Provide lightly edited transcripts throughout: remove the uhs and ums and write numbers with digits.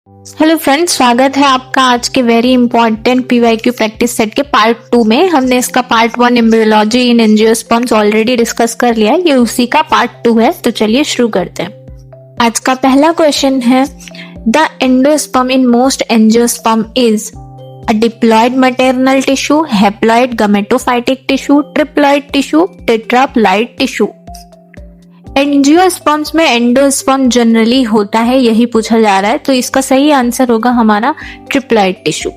Hello friends, स्वागत है आपका आज के very important PYQ practice set के पार्ट 2 में। हमने इसका part 1 embryology in angiosperms already discuss कर लिया है, ये उसी का पार्ट 2 है। तो चलिए शुरू करते हैं। आज का पहला क्वेश्चन है, the endosperm in most angiosperm is a diploid maternal tissue, haploid gametophytic tissue, triploid tissue, tetraploid tissue. Angiosperms में एंडोस्पर्म जनरली होता है, यही पूछा जा रहा है, तो इसका सही आंसर होगा हमारा ट्रिप्लॉयड टिश्यू।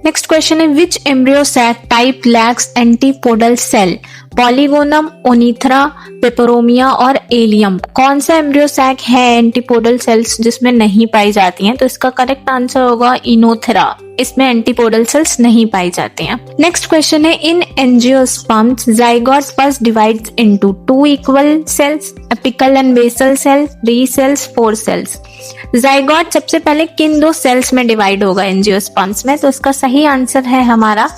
नेक्स्ट क्वेश्चन है, which embryo sac type lacks antipodal cell, polygonum, oenothera, peperomia और एलियम। कौन सा एम्ब्रियो सैक है एंटीपोडल सेल्स जिसमें नहीं पाई जाती हैं? तो इसका करेक्ट आंसर होगा इनोथेरा, इसमें एंटीपोडल सेल्स नहीं पाई जाती हैं। नेक्स्ट क्वेश्चन है, in angiosperms zygote first divides into 2 equal cells, apical and basal cells, 3 cells, 4 cells. Zygote सबसे पहले किन 2 सेल्स में डिवाइड होगा एंजियोस्पर्म्स में? तो इसका सही आंसर है हमारा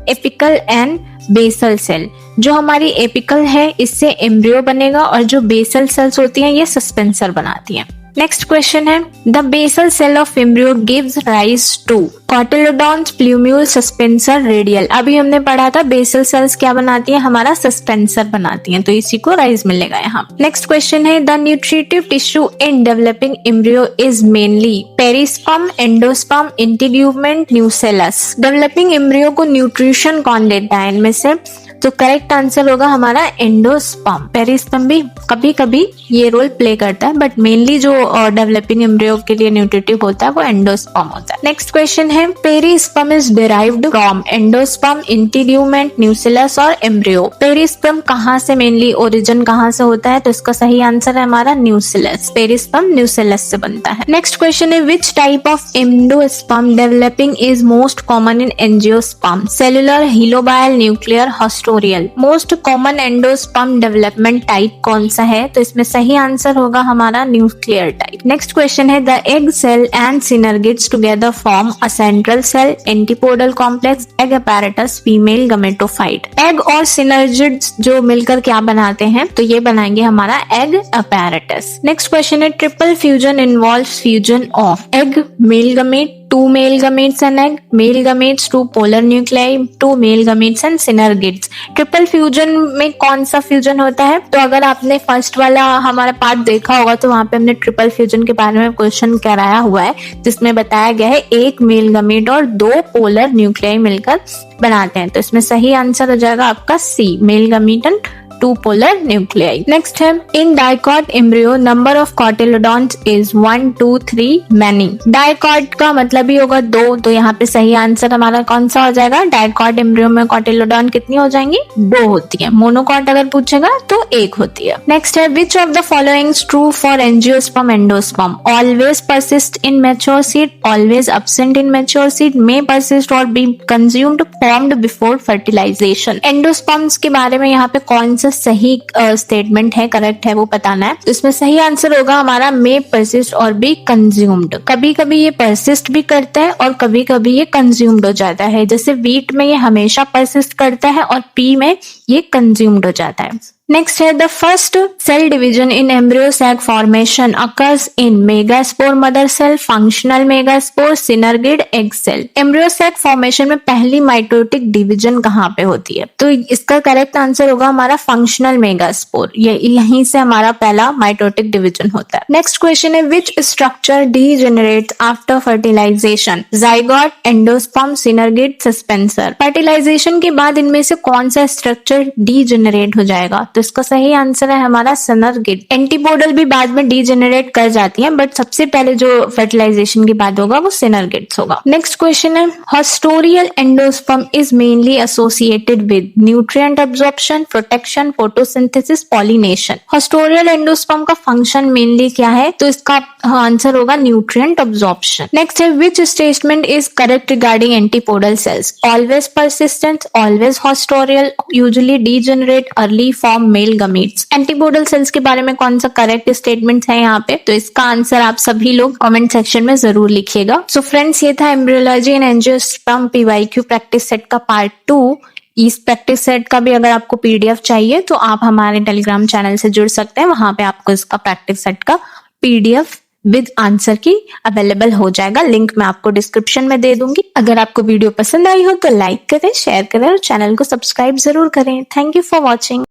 एपिकल एंड बेसल सेल। जो हमारी एपिकल है इससे एम्ब्रियो बनेगा और जो बेसल सेल्स होती हैं ये सस्पेंसर बनाती हैं। नेक्स्ट क्वेश्चन है, the basal cell of embryo gives rise to cotyledons, plumule, suspensor, radial. अभी हमने पढ़ा था बेसल सेल्स क्या बनाती हैं, हमारा सस्पेंसर बनाती हैं, तो इसी को राइज मिलेगा यहाँ। नेक्स्ट क्वेश्चन है, the nutritive tissue in developing embryo is mainly perisperm, endosperm, integument, nucellus. Developing embryo को न्यूट्रिशन कौन देता है इनमें से? तो करेक्ट आंसर होगा हमारा एंडोस्पर्म। पेरिस्पर्म भी कभी कभी ये रोल प्ले करता है, बट मेनली जो डेवलपिंग एम्ब्रियो के लिए न्यूट्रिटिव होता है वो एंडोस्पर्म होता है। नेक्स्ट क्वेश्चन है, perisperm is derived from endosperm, integument, nucellus और एम्ब्रियो। पेरिस्पर्म कहाँ से मेनली ओरिजिन कहाँ से होता है? तो इसका सही आंसर है हमारा न्यूसेलस। पेरिस्पर्म न्यूसेलस से बनता है। नेक्स्ट क्वेश्चन है, which type of endosperm developing is most common in angiosperm, cellular, helobial, nuclear, haustorial. Most common endosperm development type कौन सा है? तो इसमें सही आंसर होगा हमारा न्यूक्लियर टाइप। नेक्स्ट क्वेश्चन है, the egg cell and synergids together form a central cell, antipodal complex, egg apparatus, female gametophyte. Egg और सिनर्गिड्स जो मिलकर क्या बनाते हैं? तो ये बनाएंगे हमारा एग अपैरेटस। नेक्स्ट क्वेश्चन है, triple fusion involves fusion of egg, male gamete, 2 male gametes and egg, male gametes, 2 polar nuclei, 2 male gametes and synergids। Triple fusion में कौन सा फ्यूजन होता है? तो अगर आपने फर्स्ट वाला हमारा पार्ट देखा होगा तो वहां पे हमने ट्रिपल फ्यूजन के बारे में क्वेश्चन कराया हुआ है, जिसमें बताया गया है एक मेल गमेट और 2 पोलर न्यूक्लियाई मिलकर बनाते हैं। तो इसमें सही आंसर हो जाएगा आपका C, male gamete and 2 polar nuclei. Next है, in dicot embryo number of cotyledons is 1, 2, 3, many. Dicot का मतलब ही होगा 2, तो यहाँ पे सही आंसर हमारा कौन सा हो जाएगा? डाइकॉट एम्ब्रियो में कॉटिलोडॉन कितनी हो जाएंगी? 2 होती है। मोनोकॉट अगर पूछेगा तो 1 होती है। नेक्स्ट है, which of the followings true for angiosperm endosperm, always persist in mature seed, always absent in mature seed, may persist और be consumed, formed before fertilisation. Endosperms के बारे में यहाँ पे कौन सा सही स्टेटमेंट है, करेक्ट है, वो बताना है। तो इसमें सही आंसर होगा हमारा मे परसिस्ट और बी कंज्यूम्ड। कभी कभी ये परसिस्ट भी करता है और कभी कभी ये कंज्यूम्ड हो जाता है। जैसे वीट में ये हमेशा परसिस्ट करता है और पी में ये कंज्यूम्ड हो जाता है। नेक्स्ट है, the first cell division in embryo sac formation occurs in megaspore mother cell, functional megaspore, synergid, egg cell. Embryo sac formation में पहली माइटोटिक डिवीजन कहाँ पे होती है? तो इसका करेक्ट आंसर होगा हमारा फंक्शनल मेगास्पोर। ये यहीं से हमारा पहला माइटोटिक डिवीजन होता है। नेक्स्ट क्वेश्चन है, which structure degenerates after fertilisation, zygote, endosperm, synergid, suspensor. Fertilisation के बाद इनमें से कौन सा स्ट्रक्चर डीजेनरेट हो जाएगा? तो इसका सही आंसर है हमारा सिनर्गिड। एंटीपोडल भी बाद में डीजेनरेट कर जाती हैं, बट सबसे पहले जो फर्टिलाइजेशन के बाद होगा वो सिनर्गिड्स होगा। नेक्स्ट क्वेश्चन है, haustorial endosperm is mainly associated with nutrient absorption, protection, photosynthesis, pollination. Haustorial endosperm का फंक्शन मेनली क्या है? तो इसका आंसर होगा न्यूट्रिएंट अब्जॉर्प्शन। नेक्स्ट है, which statement is correct regarding antipodal cells, always persistent, always haustorial, usually degenerate, early form, mail gametes. Antipodal cells के बारे में कौन सा करेक्ट स्टेटमेंट है यहाँ पे? तो इसका आंसर आप सभी लोग कमेंट सेक्शन में जरूर लिखिएगा। सो फ्रेंड्स, ये था एम्ब्रियोलॉजी इन एंजियोस्पर्म पीवाईक्यू प्रैक्टिस सेट का पार्ट 2। इस प्रैक्टिस सेट का भी अगर आपको पीडीएफ चाहिए तो आप हमारे टेलीग्राम चैनल से जुड़ सकते हैं, वहां पे आपको इसका प्रैक्टिस सेट का पीडीएफ विद आंसर की अवेलेबल हो जाएगा। लिंक मैं आपको डिस्क्रिप्शन में दे दूंगी। अगर आपको वीडियो पसंद आई हो तो लाइक करें, शेयर करें और चैनल को सब्सक्राइब जरूर करें। Thank you for watching.